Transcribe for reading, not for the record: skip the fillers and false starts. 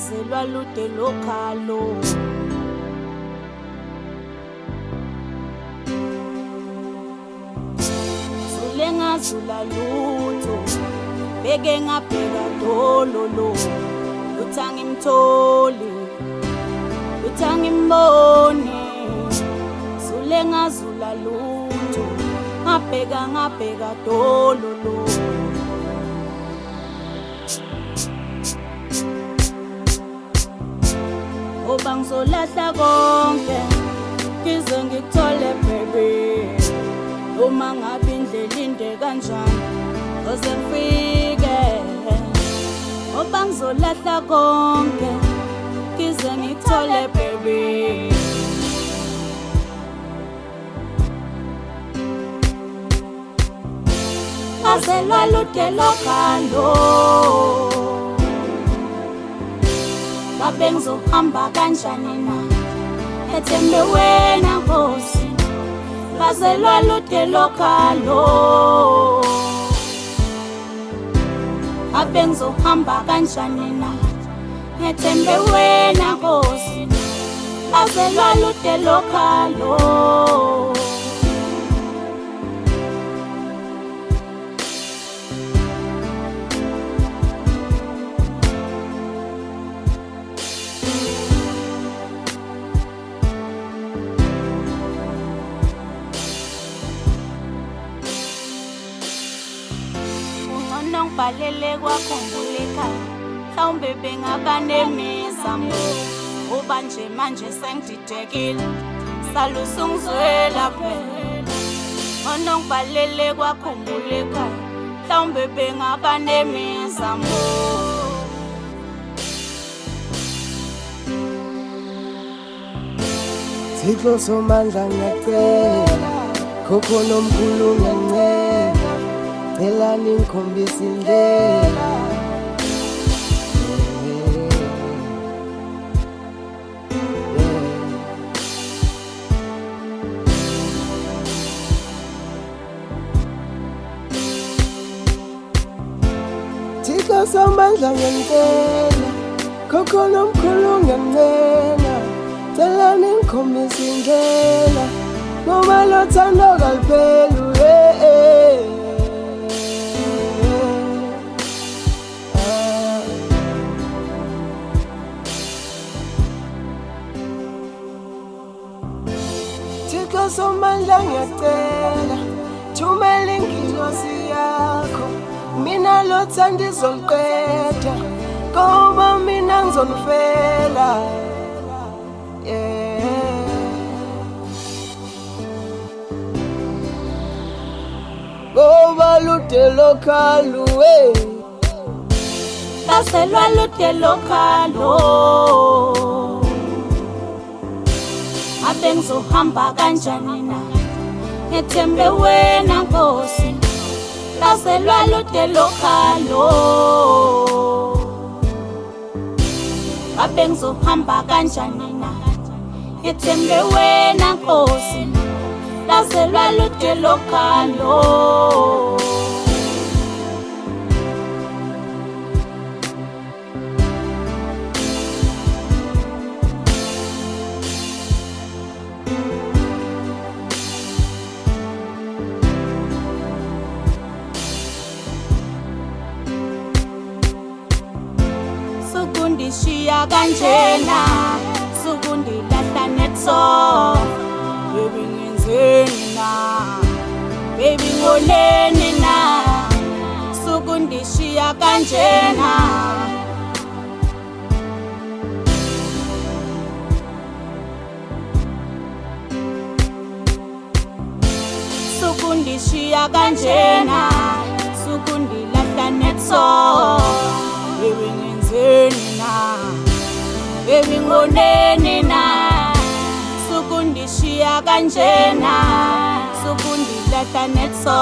lazelwa lude lokhalo. Zule ngazula lutho, beke ngabheka dololo. Lutha ngimtholi, lutha ngimbone. Zule ngazula lutho, ngabheka dololo. Ngoba ngizolahla konke, ngize ngikuthole baby. Noma ngabe indlela inde kanjani, ngize ngifike. Ngoba ngizolahla konke, ngize ngikuthole baby. Lazelwa lude lokhalo, ngabe ngizohamba kanjani na, ethembe wena Nkosi. Lazelwa lude lokhalo, ngabe ngizohamba kanjani na, ethembe wena Nkosi. Lazelwa lude lokhalo. Nongibhalele kwakhumbula ekhaya, mhlawumbe bengaba nemizamo. Uba nje manje sengididekile, salusungizwela phela. Nongibhalele kwakhumbula ekhaya, mhlawumbe bengaba nemizamo. Thixo somandla ngiyacela, khokho nomkhulu ngiyancela, cela ningikhombise indlela. Thixo somandla ngiyacela, khokho nomkhulu ngiyancela, cela ningikhombise indlela. Ngoba lo thando kalupheli Thixo somandla ngiyacela, thumela ingilosi yakho. Mina lo thando izoliqeda, ngoba mina ngizonifela. Ngoba lude lokhalo, Lazelwa lude lokhalo, ngabe ngizohamba kanjani na, ethembe wena Nkosi. Lazelwa lude lokhalo, ngabe ngizohamba kanjani na, ethembe wena Nkosi. Lazelwa lude lokhalo. Sukundishiya kanjena, sukundilahla netso. Baby ngenzeni na, baby ngoleni na, sukundishiya kanjena. Sukundishiya kanjena, sukundilahla netso. Baby ngenzeni na, baby ngoleni na, sukundishiya kanjena, sukundilahla netso.